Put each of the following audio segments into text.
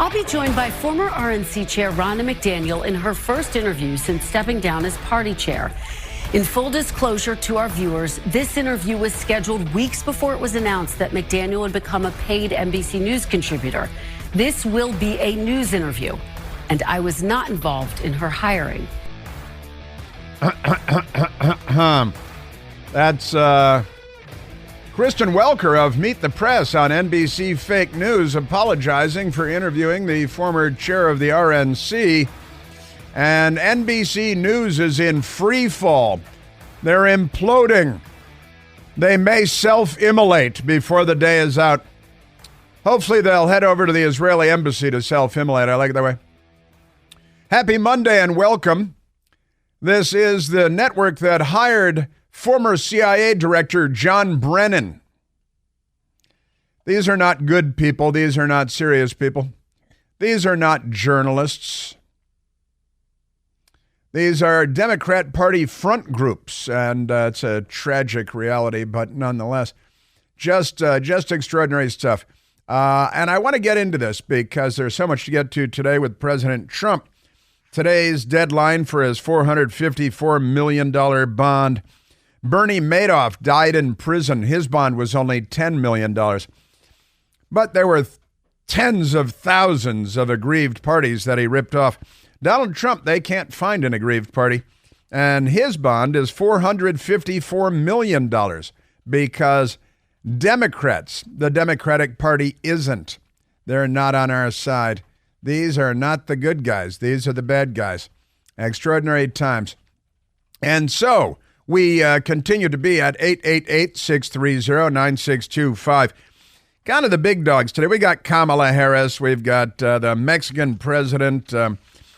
I'll be joined by former RNC chair Ronna McDaniel in her first interview since stepping down as party chair. In full disclosure to our viewers, this interview was scheduled weeks before it was announced that McDaniel would become a paid NBC News contributor. This will be a news interview, and I was not involved in her hiring. That's Kristen Welker of Meet the Press on NBC Fake News apologizing for interviewing the former chair of the RNC. And NBC News is in free fall. They're imploding. They may self-immolate before the day is out. Hopefully they'll head over to the Israeli embassy to self-immolate. I like it that way. Happy Monday and welcome. This is the network that hired former CIA Director John Brennan. These are not good people. These are not serious people. These are not journalists. These are Democrat Party front groups, and it's a tragic reality, but nonetheless, just extraordinary stuff. And I want to get into this because there's so much to get to today with President Trump. Today's deadline for his $454 million bond. Bernie Madoff died in prison. His bond was only $10 million. But there were tens of thousands of aggrieved parties that he ripped off. Donald Trump, they can't find an aggrieved party. And his bond is $454 million because Democrats, the Democratic Party isn't. They're not on our side. These are not the good guys. These are the bad guys. Extraordinary times. And so we continue to be at 888-630-9625. Kind of the big dogs today. We got Kamala Harris. We've got the Mexican president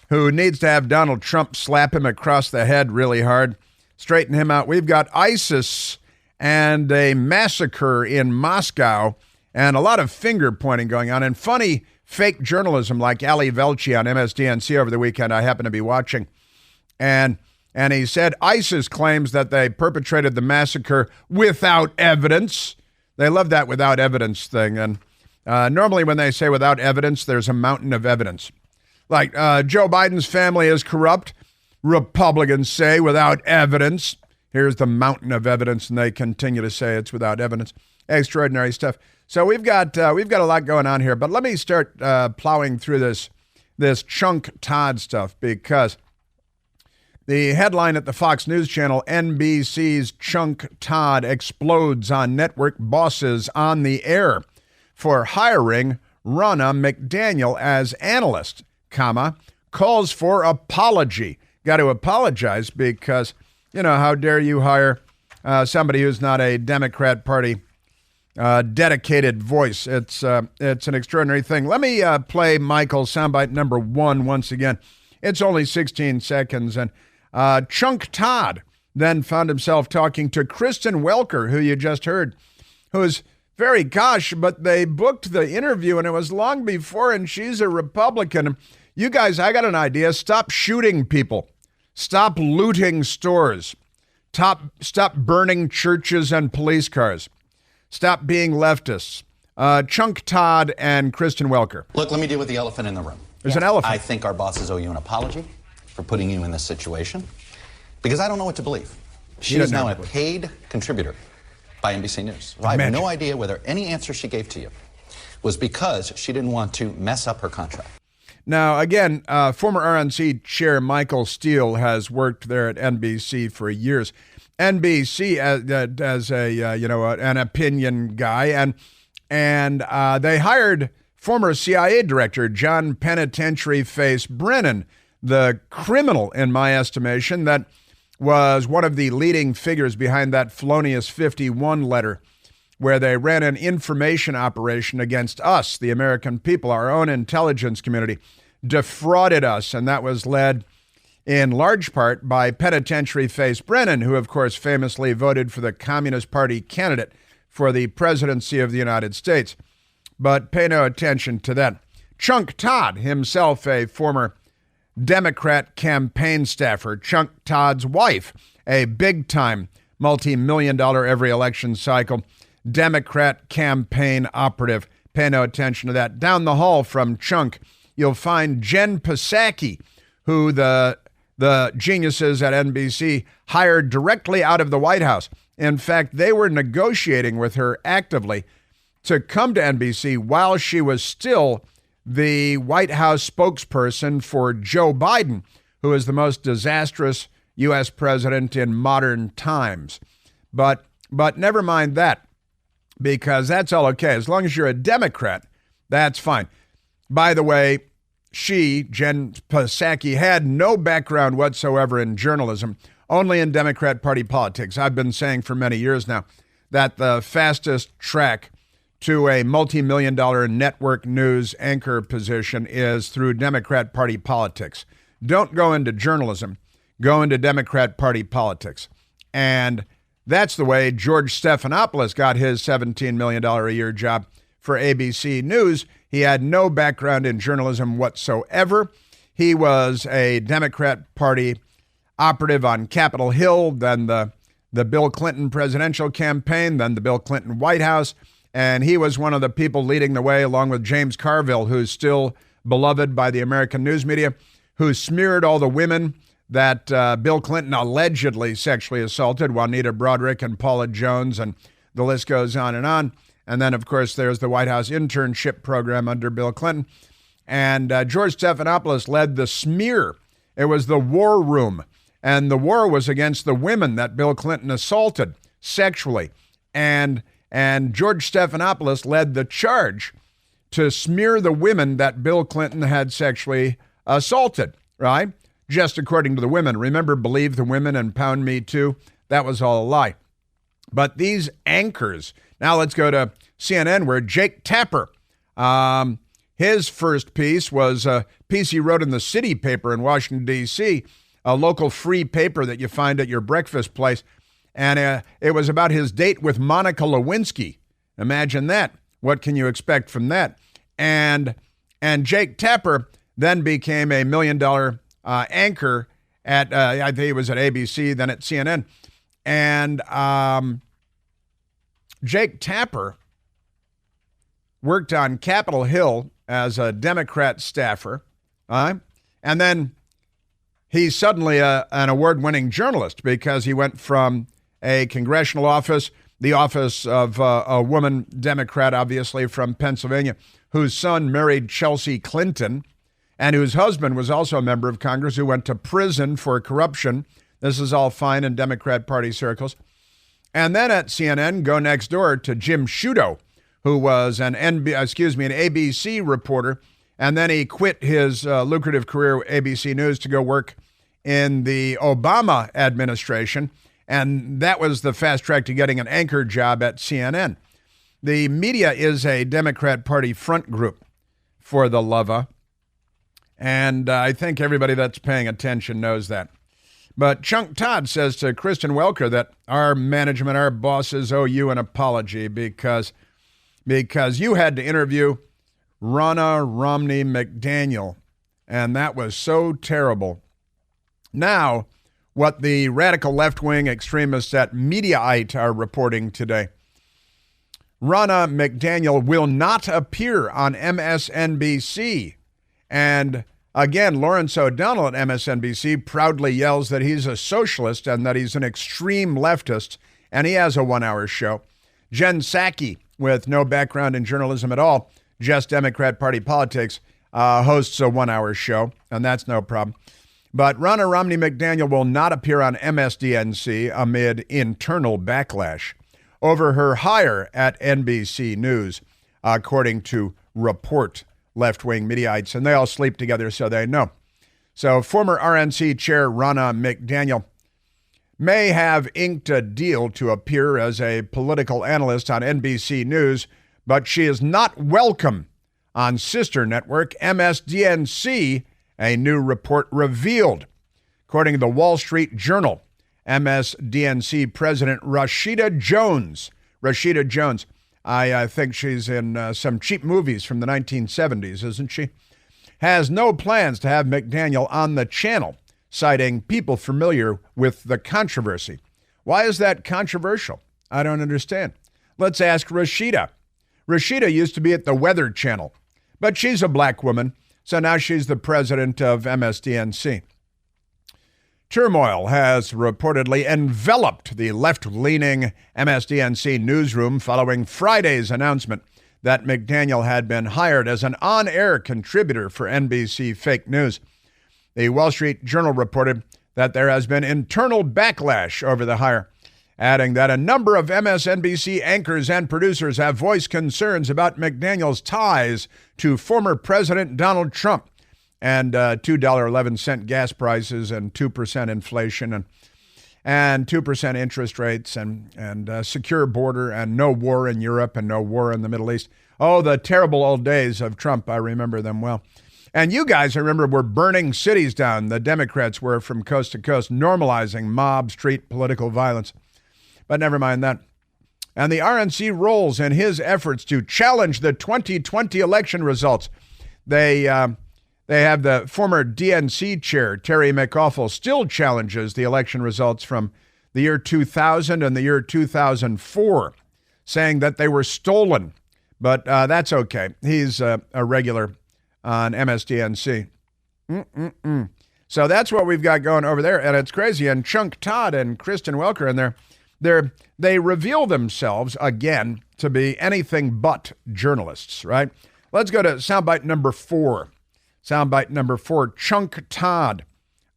who needs to have Donald Trump slap him across the head really hard, straighten him out. We've got ISIS and a massacre in Moscow and a lot of finger pointing going on and funny fake journalism like Ali Velci on MSDNC over the weekend I happened to be watching. And he said ISIS claims that they perpetrated the massacre without evidence. They love that without evidence thing. And normally when they say without evidence, there's a mountain of evidence. Like Joe Biden's family is corrupt. Republicans say without evidence. Here's the mountain of evidence, and they continue to say it's without evidence. Extraordinary stuff. So we've got a lot going on here, but let me start plowing through this Chunk Todd stuff because the headline at the Fox News Channel, NBC's Chunk Todd explodes on network bosses on the air for hiring Ronna McDaniel as analyst, calls for apology. Got to apologize because, how dare you hire somebody who's not a Democrat Party dedicated voice. It's an extraordinary thing. Let me play Michael soundbite number 1 once again. It's only 16 seconds. And Chunk Todd then found himself talking to Kristen Welker, who you just heard, who's very gosh, but they booked the interview and it was long before, and she's a Republican. You guys, I got an idea. Stop shooting people. Stop looting stores. Stop burning churches and police cars. Stop being leftists. Chunk Todd and Kristen Welker. Look, let me deal with the elephant in the room. There's an elephant. I think our bosses owe you an apology for putting you in this situation because I don't know what to believe. She is now a paid contributor by NBC News. So I have no idea whether any answer she gave to you was because she didn't want to mess up her contract. Now, again, former RNC chair Michael Steele has worked there at NBC for years. NBC as an opinion guy, and they hired former CIA director John Penitentiary Face Brennan, the criminal, in my estimation, that was one of the leading figures behind that felonious 51 letter where they ran an information operation against us, the American people, our own intelligence community, defrauded us, and that was led in large part by Penitentiary Face Brennan, who, of course, famously voted for the Communist Party candidate for the presidency of the United States. But pay no attention to that. Chunk Todd, himself a former Democrat campaign staffer. Chunk Todd's wife, a big-time multi-million-dollar every election cycle Democrat campaign operative. Pay no attention to that. Down the hall from Chunk, you'll find Jen Psaki, who the geniuses at NBC hired directly out of the White House. In fact, they were negotiating with her actively to come to NBC while she was still the White House spokesperson for Joe Biden, who is the most disastrous U.S. president in modern times. But never mind that, because that's all okay. As long as you're a Democrat, that's fine. By the way, Jen Psaki, had no background whatsoever in journalism, only in Democrat Party politics. I've been saying for many years now that the fastest track to a multi-million-dollar network news anchor position is through Democrat Party politics. Don't go into journalism. Go into Democrat Party politics. And that's the way George Stephanopoulos got his $17 million a year job for ABC News. He had no background in journalism whatsoever. He was a Democrat Party operative on Capitol Hill, then the Bill Clinton presidential campaign, then the Bill Clinton White House. And he was one of the people leading the way, along with James Carville, who's still beloved by the American news media, who smeared all the women that Bill Clinton allegedly sexually assaulted, Juanita Broaddrick and Paula Jones, and the list goes on. And then, of course, there's the White House internship program under Bill Clinton. And George Stephanopoulos led the smear. It was the war room. And the war was against the women that Bill Clinton assaulted sexually. And George Stephanopoulos led the charge to smear the women that Bill Clinton had sexually assaulted, right? Just according to the women. Remember, believe the women and pound me too? That was all a lie. But these anchors, now let's go to CNN, where Jake Tapper, his first piece was a piece he wrote in the City paper in Washington, D.C., a local free paper that you find at your breakfast place. And it was about his date with Monica Lewinsky. Imagine that. What can you expect from that? And Jake Tapper then became a $1 million anchor at, I think he was at ABC, then at CNN. And Jake Tapper worked on Capitol Hill as a Democrat staffer. And then he's suddenly an award-winning journalist, because he went from a congressional office, the office of a woman Democrat, obviously from Pennsylvania, whose son married Chelsea Clinton, and whose husband was also a member of Congress, who went to prison for corruption. This is all fine in Democrat Party circles. And then at CNN, go next door to Jim Sciutto, who was an ABC reporter, and then he quit his lucrative career at ABC News to go work in the Obama administration. And that was the fast track to getting an anchor job at CNN. The media is a Democrat Party front group, for the love of. And I think everybody that's paying attention knows that. But Chunk Todd says to Kristen Welker that our management, our bosses owe you an apology because you had to interview Ronna Romney McDaniel, and that was so terrible. Now, what the radical left-wing extremists at Mediaite are reporting today, Ronna McDaniel will not appear on MSNBC. And again, Lawrence O'Donnell at MSNBC proudly yells that he's a socialist and that he's an extreme leftist, and he has a 1-hour show. Jen Psaki, with no background in journalism at all, just Democrat Party politics, hosts a 1-hour show, and that's no problem. But Ronna Romney McDaniel will not appear on MSDNC amid internal backlash over her hire at NBC News, according to Report left-wing Mediaites, and they all sleep together, so they know. So former RNC chair Ronna McDaniel may have inked a deal to appear as a political analyst on NBC News, but she is not welcome on sister network MSDNC, a new report revealed. According to the Wall Street Journal, MSDNC President Rashida Jones, I think she's in some cheap movies from the 1970s, isn't she? Has no plans to have McDaniel on the channel, citing people familiar with the controversy. Why is that controversial? I don't understand. Let's ask Rashida. Rashida used to be at the Weather Channel, but she's a black woman, so now she's the president of MSDNC. Turmoil has reportedly enveloped the left-leaning MSDNC newsroom following Friday's announcement that McDaniel had been hired as an on-air contributor for NBC fake news. The Wall Street Journal reported that there has been internal backlash over the hire, adding that a number of MSNBC anchors and producers have voiced concerns about McDaniel's ties to former President Donald Trump and $2.11 gas prices and 2% inflation and 2% interest rates and secure border and no war in Europe and no war in the Middle East. Oh, the terrible old days of Trump. I remember them well. And you guys, I remember, were burning cities down. The Democrats were from coast to coast, normalizing mob street political violence. But never mind that. And the RNC rolls in his efforts to challenge the 2020 election results. They have the former DNC chair, Terry McAuliffe, still challenges the election results from the year 2000 and the year 2004, saying that they were stolen. But that's okay. He's a regular on MSDNC. So that's what we've got going over there, and it's crazy. And Chunk Todd and Kristen Welker, and they reveal themselves again to be anything but journalists, right? Let's go to soundbite number 4. Soundbite number 4, Chunk Todd,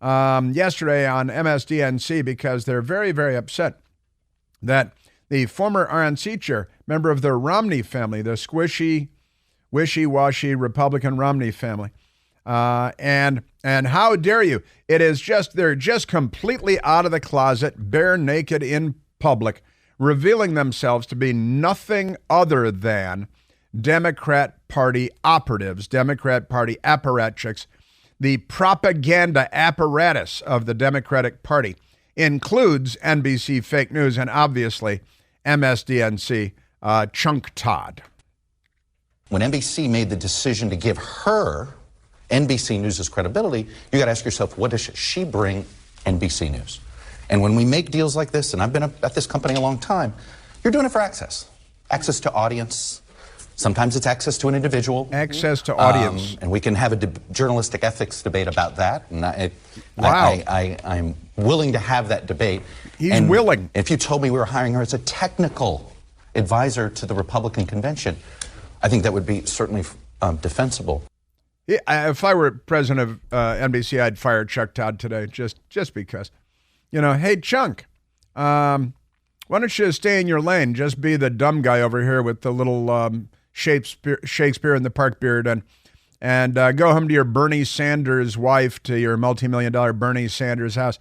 yesterday on MSDNC, because they're very, very upset that the former RNC chair, member of the Romney family, the squishy, wishy-washy Republican Romney family, and how dare you? They're just completely out of the closet, bare naked in public, revealing themselves to be nothing other than Democrat Party operatives, Democrat Party apparatchiks. The propaganda apparatus of the Democratic Party includes NBC fake news and obviously MSDNC Chunk Todd. When NBC made the decision to give her NBC News' credibility, you got to ask yourself, what does she bring NBC News? And when we make deals like this, and I've been at this company a long time, you're doing it for access to audience. Sometimes it's access to an individual. Access to audience. And we can have a journalistic ethics debate about that. And Wow. I'm willing to have that debate. He's willing. If you told me we were hiring her as a technical advisor to the Republican convention, I think that would be certainly defensible. Yeah, if I were president of NBC, I'd fire Chuck Todd today, just because. Hey, Chunk, why don't you stay in your lane? Just be the dumb guy over here with the little Shakespeare in the Park beard and go home to your Bernie Sanders wife, to your multi-million-dollar Bernie Sanders house.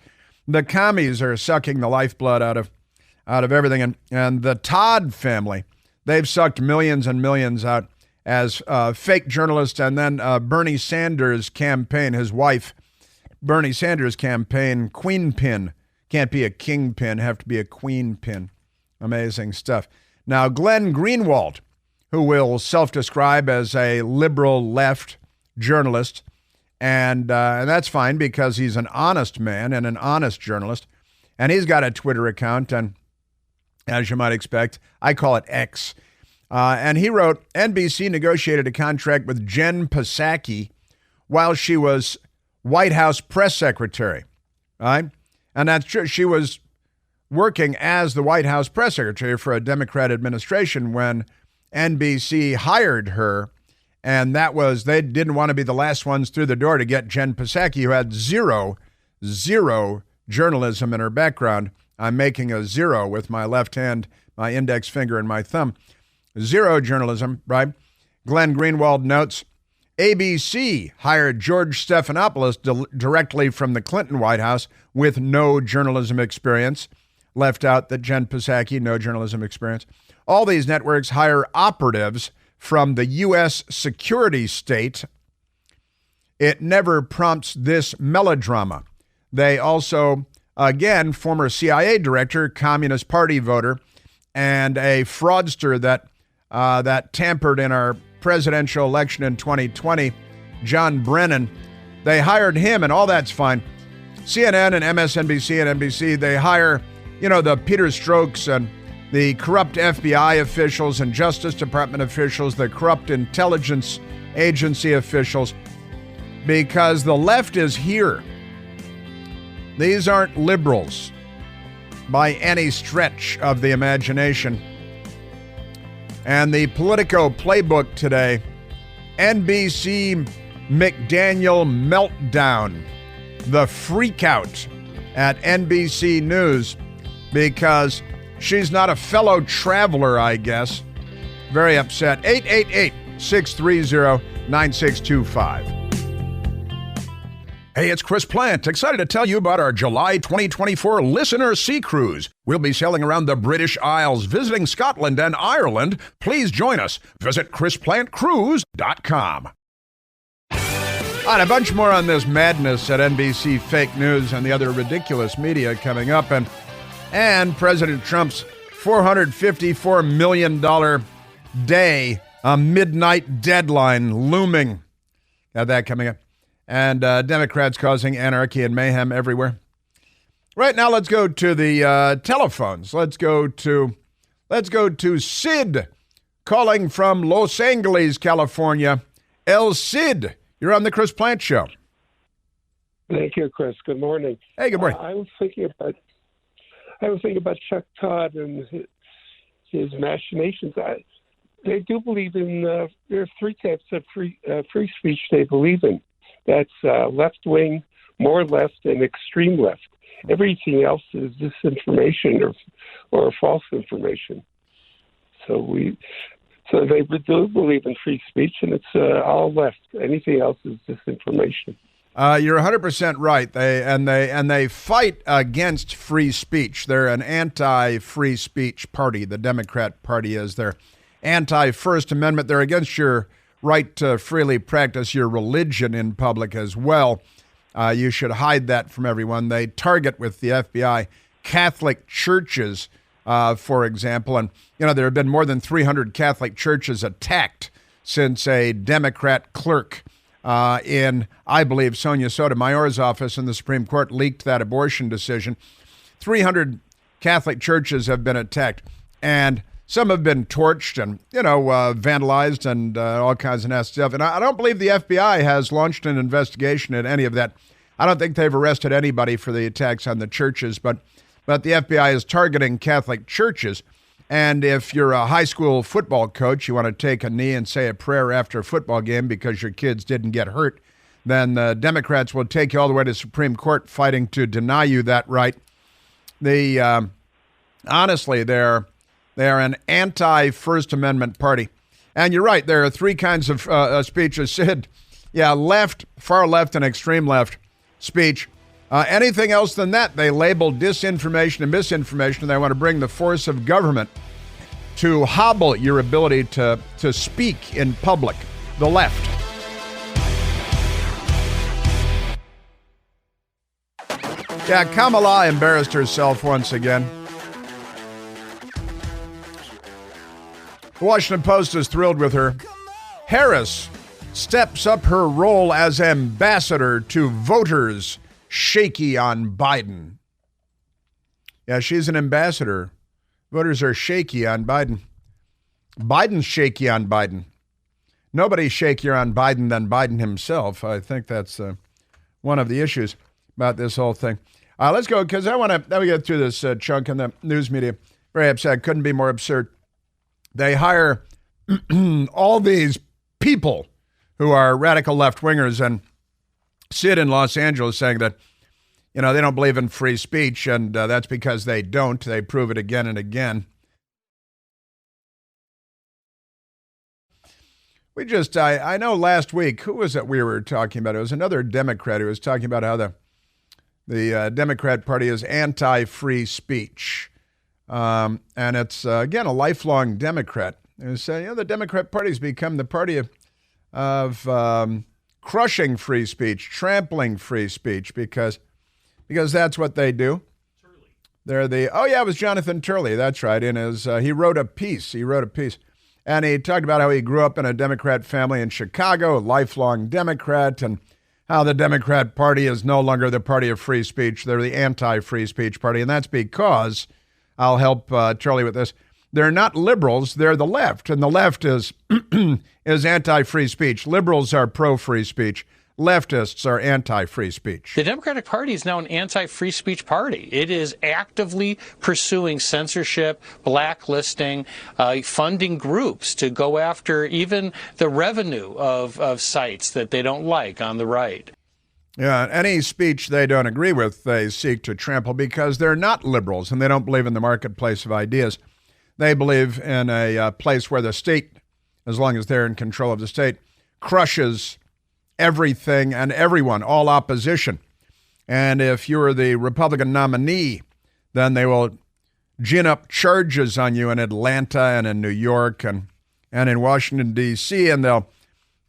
The commies are sucking the lifeblood out of everything. And the Todd family, they've sucked millions and millions out as fake journalists. And then Bernie Sanders' campaign, his wife, Bernie Sanders' campaign, queen pin. Can't be a kingpin, have to be a queen pin. Amazing stuff. Now, Glenn Greenwald, who will self-describe as a liberal left journalist, and that's fine because he's an honest man and an honest journalist, and he's got a Twitter account, and as you might expect, I call it X. And he wrote, NBC negotiated a contract with Jen Psaki while she was White House press secretary, right? And that's true. She was working as the White House press secretary for a Democrat administration when NBC hired her, and they didn't want to be the last ones through the door to get Jen Psaki, who had zero journalism in her background. I'm making a zero with my left hand, my index finger, and my thumb. Zero journalism, right? Glenn Greenwald notes, ABC hired George Stephanopoulos directly from the Clinton White House with no journalism experience. Left out that Jen Psaki, no journalism experience. All these networks hire operatives from the U.S. security state. It never prompts this melodrama. They also, again, former CIA director, Communist Party voter, and a fraudster that tampered in our presidential election in 2020, John Brennan. They hired him, and all that's fine. CNN and MSNBC and NBC, they hire, the Peter Strokes the corrupt FBI officials and Justice Department officials, the corrupt intelligence agency officials, because the left is here. These aren't liberals by any stretch of the imagination. And the Politico playbook today, NBC McDaniel meltdown, the freakout at NBC News because she's not a fellow traveler, I guess. Very upset. 888-630-9625. Hey, it's Chris Plant. Excited to tell you about our July 2024 Listener Sea Cruise. We'll be sailing around the British Isles, visiting Scotland and Ireland. Please join us. Visit ChrisPlantCruise.com. All right, a bunch more on this madness at NBC fake news and the other ridiculous media coming up. And President Trump's $454 million day, a midnight deadline looming. Got that coming up. And Democrats causing anarchy and mayhem everywhere. Right now, let's go to the telephones. Let's go to Sid calling from Los Angeles, California. El Cid, you're on the Chris Plant Show. Thank you, Chris. Good morning. Hey, good morning. I was thinking about Chuck Todd and his machinations. They do believe in. There are three types of free speech they believe in. That's left wing, more left, and extreme left. Everything else is disinformation or false information. So they do believe in free speech, and it's all left. Anything else is disinformation. You're 100% right. They fight against free speech. They're an anti-free speech party. The Democrat Party is. They're anti-First Amendment. They're against your right to freely practice your religion in public as well. You should hide that from everyone. They target with the FBI Catholic churches, for example. And, there have been more than 300 Catholic churches attacked since a Democrat clerk in, I believe, Sonia Sotomayor's office in the Supreme Court leaked that abortion decision. 300 Catholic churches have been attacked, and some have been torched and, vandalized and all kinds of nasty stuff. And I don't believe the FBI has launched an investigation at any of that. I don't think they've arrested anybody for the attacks on the churches, but the FBI is targeting Catholic churches. And if you're a high school football coach, you want to take a knee and say a prayer after a football game because your kids didn't get hurt, then the Democrats will take you all the way to the Supreme Court fighting to deny you that right. Honestly, they're an anti-First Amendment party. And you're right, there are three kinds of speeches. Sid, left, far left, and extreme left speech. Anything else than that, they label disinformation and misinformation, and they want to bring the force of government to hobble your ability to speak in public. The left. Kamala embarrassed herself once again. The Washington Post is thrilled with her. Harris steps up her role as ambassador to voters shaky on Biden. Yeah, she's an ambassador. Voters are shaky on Biden. Biden's shaky on Biden. Nobody's shakier on Biden than Biden himself. I think that's one of the issues about this whole thing. Let's go, because I want to get through this chunk in the news media. Very upset. Couldn't be more absurd. They hire all these people who are radical left-wingers, and Sid in Los Angeles saying that, they don't believe in free speech, and that's because they don't. They prove it again and again. I know last week, who was it we were talking about? It was another Democrat who was talking about how the Democrat Party is anti-free speech. And it's, again, a lifelong Democrat. They say, the Democrat Party's become the party of crushing free speech, trampling free speech, because that's what they do. They're it was Jonathan Turley, that's right. In his, he wrote a piece, and he talked about how he grew up in a Democrat family in Chicago, a lifelong Democrat, and how the Democrat Party is no longer the party of free speech. They're the anti-free speech party, and that's because I'll help Charlie with this. They're not liberals, they're the left, and the left is is anti-free speech. Liberals are pro-free speech. Leftists are anti-free speech. The Democratic Party is now an anti-free speech party. It is actively pursuing censorship, blacklisting, funding groups to go after even the revenue of sites that they don't like on the right. Yeah, any speech they don't agree with, they seek to trample because they're not liberals and they don't believe in the marketplace of ideas. They believe in a place where the state, as long as they're in control of the state, crushes everything and everyone, all opposition. And if you're the Republican nominee, then they will gin up charges on you in Atlanta and in New York and in Washington, D.C., and they'll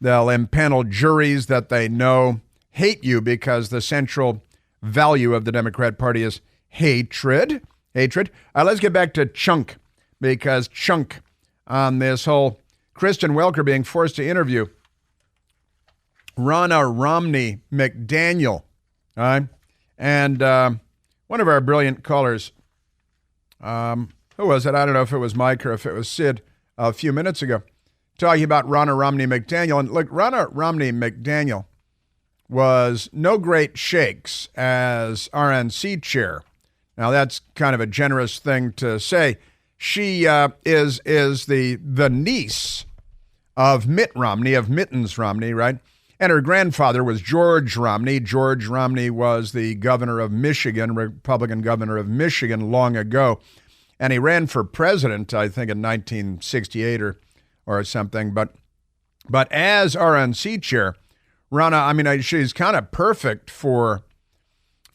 impanel juries that they know hate you because the central value of the Democrat Party is hatred. Hatred. Let's get back to Chunk, because Chunk on this whole Kristen Welker being forced to interview Ronna Romney McDaniel. All right? And one of our brilliant callers, who was it? I don't know if it was Mike or if it was Sid a few minutes ago, talking about Ronna Romney McDaniel. And look, Ronna Romney McDaniel was no great shakes as RNC chair. Now, that's kind of a generous thing to say. She is the niece of Mitt Romney, of Mittens Romney, right? And her grandfather was George Romney. George Romney was the governor of Michigan, Republican governor of Michigan long ago. And he ran for president, I think, in 1968 or something. But as RNC chair, Ronna, she's kind of perfect for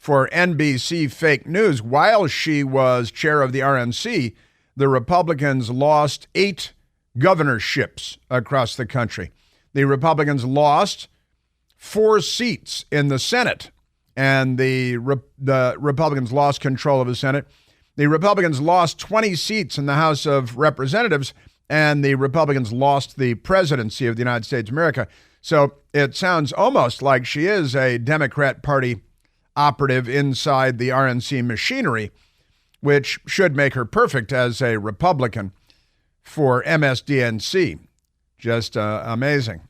NBC fake news. While she was chair of the RNC, the Republicans lost 8 governorships across the country. The Republicans lost 4 seats in the Senate, and the Republicans lost control of the Senate. The Republicans lost 20 seats in the House of Representatives, and the Republicans lost the presidency of the United States of America. So it sounds almost like she is a Democrat Party operative inside the RNC machinery, which should make her perfect as a Republican for MSDNC. Just amazing.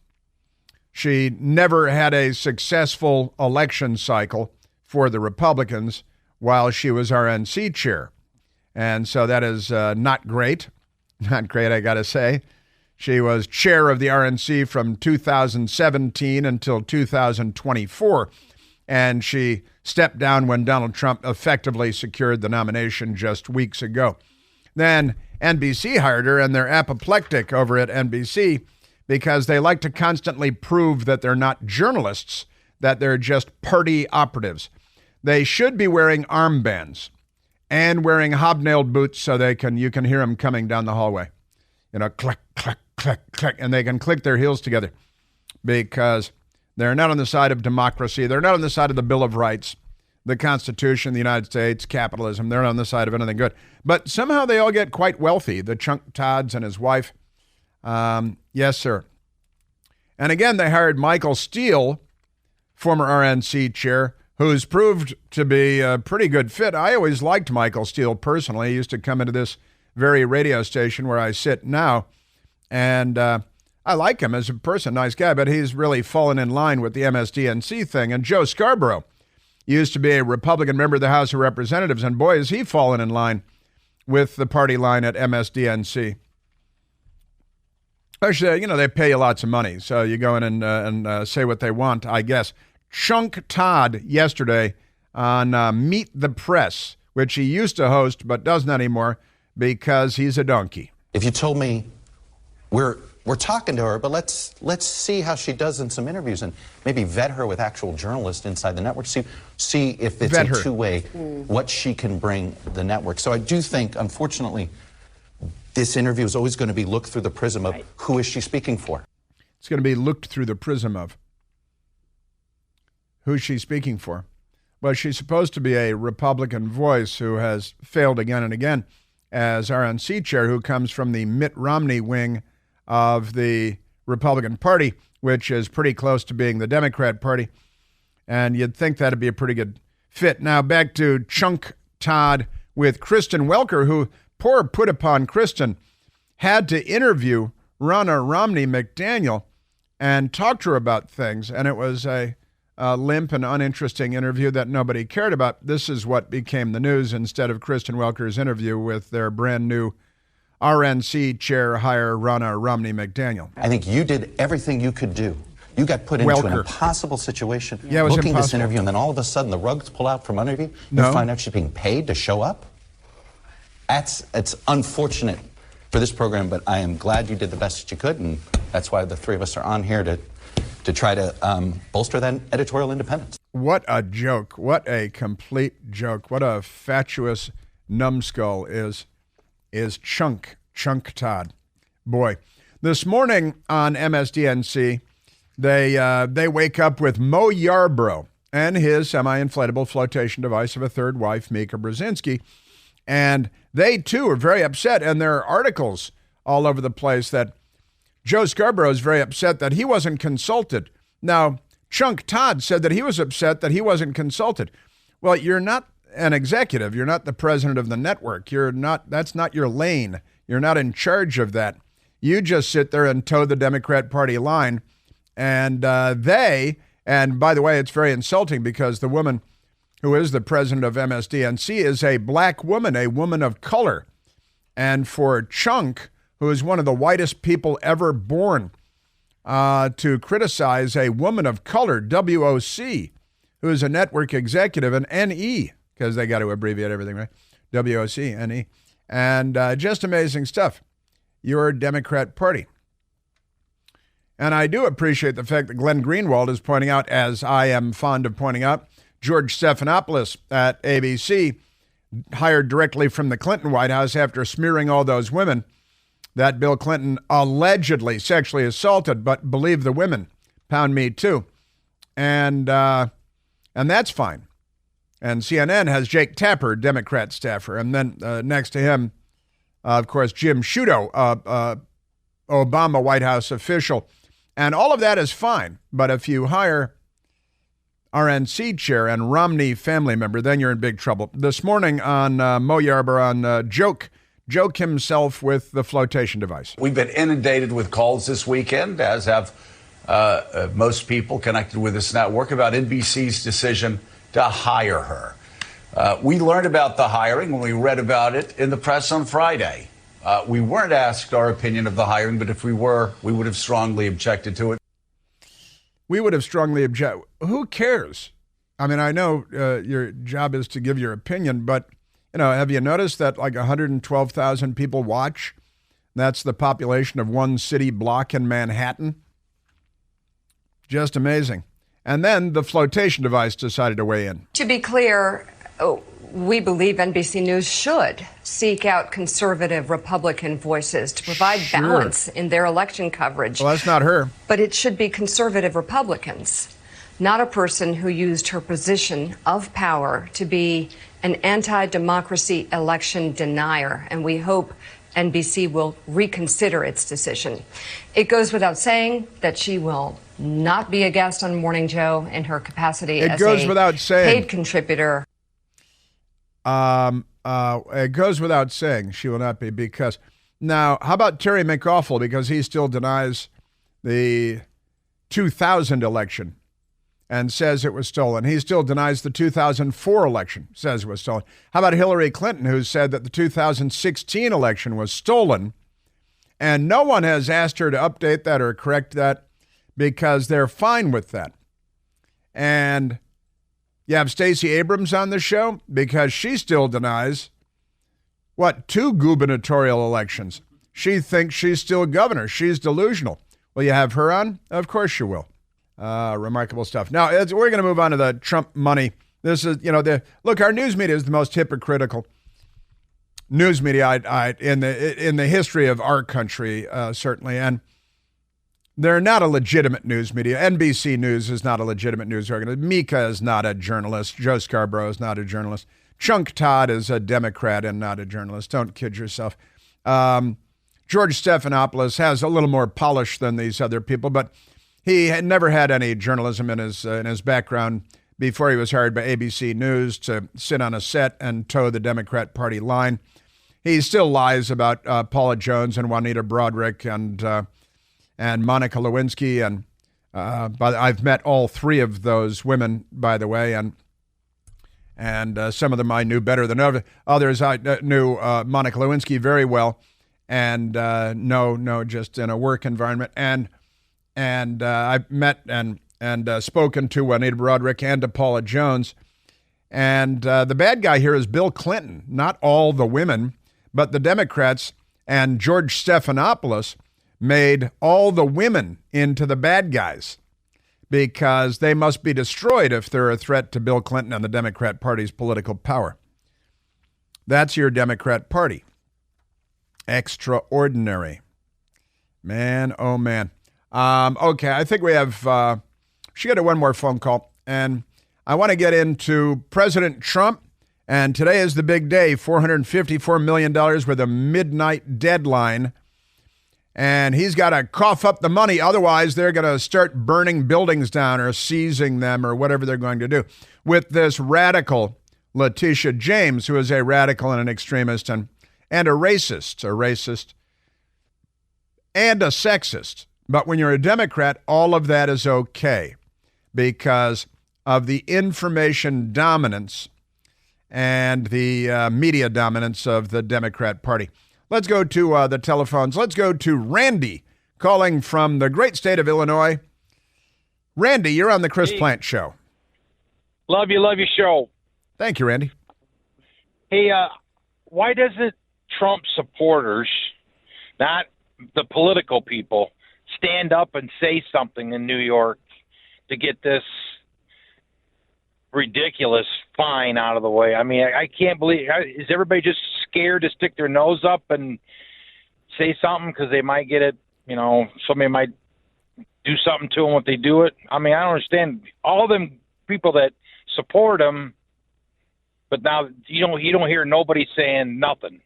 She never had a successful election cycle for the Republicans while she was RNC chair. And so that is not great. Not great, I got to say. She was chair of the RNC from 2017 until 2024. And she stepped down when Donald Trump effectively secured the nomination just weeks ago. Then NBC hired her, and they're apoplectic over at NBC because they like to constantly prove that they're not journalists, that they're just party operatives. They should be wearing armbands and wearing hobnailed boots so you can hear them coming down the hallway. Click, click, click, click, and they can click their heels together because they're not on the side of democracy. They're not on the side of the Bill of Rights, the Constitution, the United States, capitalism. They're not on the side of anything good. But somehow they all get quite wealthy, the Chunk Todds and his wife. Yes, sir. And again, they hired Michael Steele, former RNC chair, who's proved to be a pretty good fit. I always liked Michael Steele personally. He used to come into this very radio station where I sit now. And I like him as a person, nice guy, but he's really fallen in line with the MSDNC thing. And Joe Scarborough used to be a Republican member of the House of Representatives, and boy, has he fallen in line with the party line at MSDNC. Actually, they pay you lots of money, so you go in and say what they want, I guess. Chunk Todd yesterday on Meet the Press, which he used to host but doesn't anymore because he's a donkey. If you told me we're talking to her, but let's see how she does in some interviews and maybe vet her with actual journalists inside the network, see if it's a two-way, what she can bring the network. So I do think, unfortunately, this interview is always going to be looked through the prism of who is she speaking for? It's going to be looked through the prism of who's she speaking for. Well, she's supposed to be a Republican voice who has failed again and again as RNC chair, who comes from the Mitt Romney wing of the Republican Party, which is pretty close to being the Democrat Party. And you'd think that'd be a pretty good fit. Now back to Chunk Todd with Kristen Welker, who, poor put upon Kristen, had to interview Ronna Romney McDaniel and talk to her about things. And it was a limp and uninteresting interview that nobody cared about. This is what became the news instead of Kristen Welker's interview with their brand new RNC chair hire, Ronna Romney McDaniel. I think you did everything you could do. You got put into an impossible situation, yeah, it was booking impossible. This interview, and then all of a sudden the rug's pulled out from under you. No. You find out she's being paid to show up. It's unfortunate for this program, but I am glad you did the best that you could, and that's why the three of us are on here to try to bolster that editorial independence. What a joke. What a complete joke. What a fatuous numbskull is Chunk Todd. Boy, this morning on MSDNC, they wake up with Mo Yarbrough and his semi-inflatable flotation device of a third wife, Mika Brzezinski. And they, too, are very upset. And there are articles all over the place that Joe Scarborough is very upset that he wasn't consulted. Now, Chunk Todd said that he was upset that he wasn't consulted. Well, you're not an executive. You're not the president of the network. That's not your lane. You're not in charge of that. You just sit there and toe the Democrat Party line. And and by the way, it's very insulting because the woman who is the president of MSDNC is a black woman, a woman of color. And for Chunk, who is one of the whitest people ever born, to criticize a woman of color, WOC, who is a network executive, and NE, because they got to abbreviate everything, right? WOC, NE. And just amazing stuff. Your Democrat Party. And I do appreciate the fact that Glenn Greenwald is pointing out, as I am fond of pointing out, George Stephanopoulos at ABC, hired directly from the Clinton White House after smearing all those women that Bill Clinton allegedly sexually assaulted, but believe the women. Pound me too. And that's fine. And CNN has Jake Tapper, Democrat staffer. And then next to him, of course, Jim Sciutto, Obama White House official. And all of that is fine. But if you hire RNC chair and Romney family member, then you're in big trouble. This morning on Mo Yarbrough on Joke himself with the flotation device. We've been inundated with calls this weekend, as have most people connected with this network, about NBC's decision to hire her. We learned about the hiring when we read about it in the press on Friday. We weren't asked our opinion of the hiring, but if we were, we would have strongly objected to it. We would have strongly objected. Who cares? I mean, I know your job is to give your opinion, but have you noticed that like 112,000 people watch? That's the population of one city block in Manhattan. Just amazing. And then the flotation device decided to weigh in. To be clear, we believe NBC News should seek out conservative Republican voices to provide balance in their election coverage. Well, that's not her. But it should be conservative Republicans, not a person who used her position of power to be an anti-democracy election denier. And we hope NBC will reconsider its decision. It goes without saying that she will not be a guest on Morning Joe in her capacity as a paid contributor. It goes without saying she will not be, because now, how about Terry McAuliffe, because he still denies the 2000 election and says it was stolen. He still denies the 2004 election, says it was stolen. How about Hillary Clinton, who said that the 2016 election was stolen, and no one has asked her to update that or correct that because they're fine with that. And you have Stacey Abrams on the show because she still denies, 2 gubernatorial elections. She thinks she's still governor. She's delusional. Will you have her on? Of course you will. Remarkable stuff. Now, we're going to move on to the Trump money. This is, look, our news media is the most hypocritical news media in the history of our country, certainly. And they're not a legitimate news media. NBC News is not a legitimate news organization. Mika is not a journalist. Joe Scarborough is not a journalist. Chunk Todd is a Democrat and not a journalist. Don't kid yourself. George Stephanopoulos has a little more polish than these other people, but he had never had any journalism in his background before he was hired by ABC News to sit on a set and toe the Democrat Party line. He still lies about Paula Jones and Juanita Broaddrick and Monica Lewinsky, but I've met all three of those women, by the way, and some of them I knew better than others. I knew Monica Lewinsky very well, and no, just in a work environment, and I've met and spoken to Juanita Broaddrick and to Paula Jones, and the bad guy here is Bill Clinton. Not all the women, but the Democrats and George Stephanopoulos made all the women into the bad guys because they must be destroyed if they're a threat to Bill Clinton and the Democrat Party's political power. That's your Democrat Party. Extraordinary. Man, oh man. Okay, I think we have, should get one more phone call, and I want to get into President Trump, and today is the big day, $454 million with a midnight deadline. And he's got to cough up the money. Otherwise, they're going to start burning buildings down or seizing them or whatever they're going to do. With this radical Letitia James, who is a radical and an extremist and a racist and a sexist. But when you're a Democrat, all of that is okay because of the information dominance and the media dominance of the Democrat Party. Let's go to the telephones. Let's go to Randy calling from the great state of Illinois. Randy, you're on the Chris Plant Show. Love your show. Thank you, Randy. Hey, why doesn't Trump supporters, not the political people, stand up and say something in New York to get this ridiculous fine out of the way? I mean, I can't believe, is everybody just scared to stick their nose up and say something because they might get it, somebody might do something to them if they do it? I mean, I don't understand all them people that support him, but now you don't hear nobody saying nothing.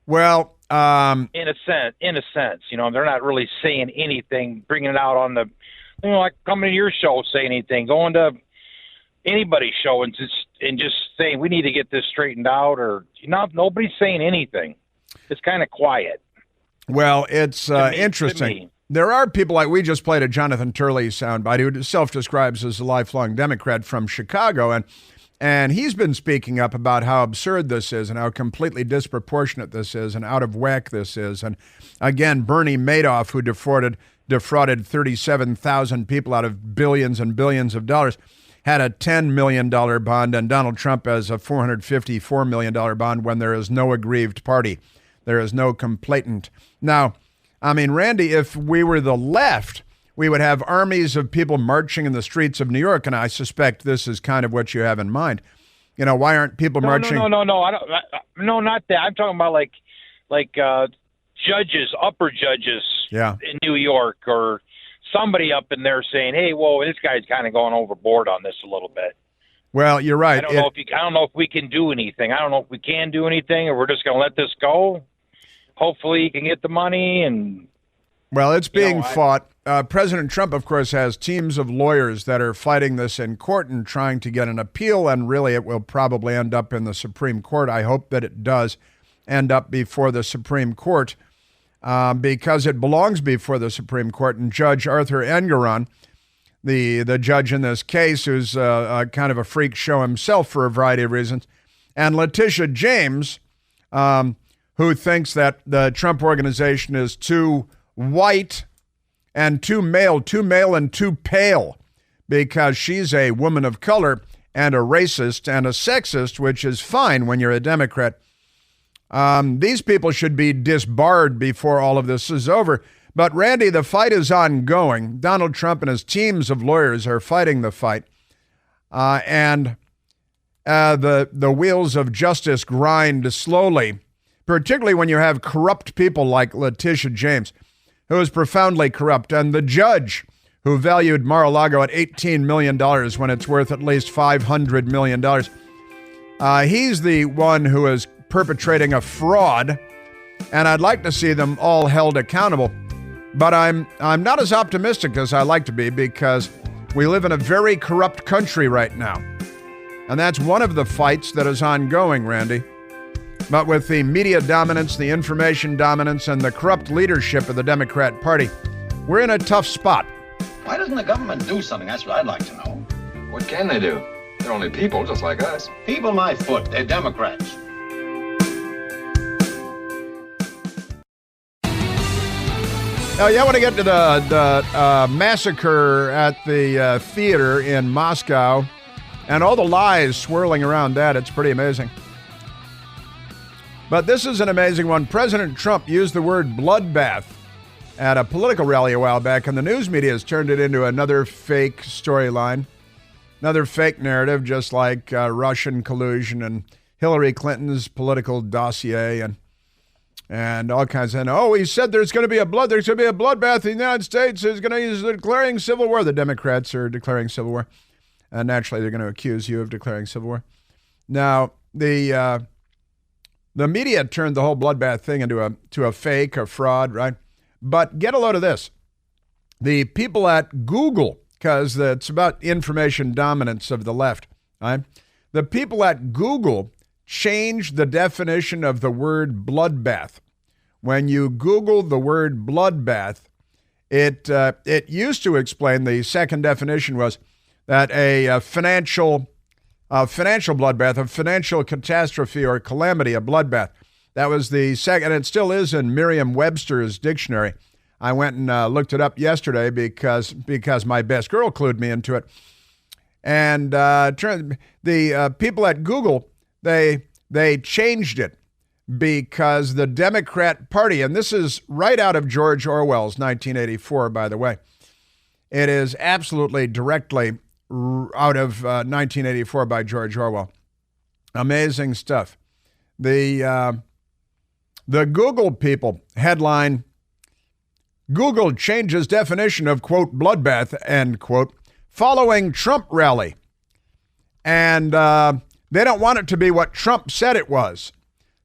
Well, in a sense, they're not really saying anything, bringing it out on the, like coming to your show, saying anything, going to anybody's show and just saying we need to get this straightened out, or nobody's saying anything. It's kind of quiet. Well, it's interesting. There are people like we just played a Jonathan Turley soundbite who self-describes as a lifelong Democrat from Chicago, and he's been speaking up about how absurd this is and how completely disproportionate this is and out of whack this is. And again, Bernie Madoff, who defrauded 37,000 people out of billions and billions of dollars, had a $10 million bond, and Donald Trump has a $454 million bond when there is no aggrieved party. There is no complainant. Now, I mean, Randy, if we were the left, we would have armies of people marching in the streets of New York, and I suspect this is kind of what you have in mind. Why aren't people marching? No, not that. I'm talking about like judges, upper judges in New York, or somebody up in there saying, "Hey, whoa, this guy's kind of going overboard on this a little bit." Well, you're right. I don't know if we can do anything. I don't know if we can do anything, or we're just going to let this go. Hopefully, he can get the money. And well, it's being fought. President Trump, of course, has teams of lawyers that are fighting this in court and trying to get an appeal. And really, it will probably end up in the Supreme Court. I hope that it does end up before the Supreme Court. Because it belongs before the Supreme Court. And Judge Arthur Engoron, the judge in this case, who's kind of a freak show himself for a variety of reasons, and Letitia James, who thinks that the Trump organization is too white and too male and too pale because she's a woman of color and a racist and a sexist, which is fine when you're a Democrat. These people should be disbarred before all of this is over. But Randy, the fight is ongoing. Donald Trump and his teams of lawyers are fighting the fight. And the wheels of justice grind slowly, particularly when you have corrupt people like Letitia James, who is profoundly corrupt, and the judge who valued Mar-a-Lago at $18 million when it's worth at least $500 million. He's the one who is perpetrating a fraud, and I'd like to see them all held accountable. But I'm not as optimistic as I like to be, because We live in a very corrupt country right now. And that's one of the fights that is ongoing, Randy. But with the media dominance, the information dominance, and the corrupt leadership of the Democrat Party, we're in a tough spot. Why doesn't the government do something? That's what I'd like to know. What can they do? They're only people just like us. People my foot. They're Democrats. Now, I want to get to the massacre at the theater in Moscow and all the lies swirling around that. It's pretty amazing. But this is an amazing one. President Trump used the word bloodbath at a political rally a while back, and the news media has turned it into another fake storyline, another fake narrative, just like Russian collusion and Hillary Clinton's political dossier and all kinds of, he said there's going to be a bloodbath in the United States. He's declaring civil war. The Democrats are declaring civil war. And naturally, they're going to accuse you of declaring civil war. Now, the media turned the whole bloodbath thing into a fake, a fraud, right? But get a load of this. The people at Google, because it's about information dominance of the left, right? The people at Google changed the definition of the word bloodbath. When you Google the word bloodbath, it used to explain, the second definition was that a financial bloodbath, a financial catastrophe or calamity, a bloodbath. That was the second, and it still is in Merriam-Webster's dictionary. I went and looked it up yesterday because my best girl clued me into it. And the people at Google, they changed it because the Democrat Party, and this is right out of George Orwell's 1984, by the way. It is absolutely directly out of 1984 by George Orwell. Amazing stuff. The Google people, headline, Google changes definition of, quote, bloodbath, end quote, following Trump rally. And they don't want it to be what Trump said it was.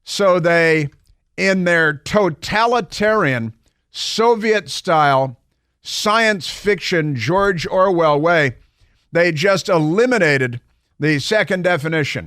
So they, in their totalitarian, Soviet-style, science fiction, George Orwell way, they just eliminated the second definition.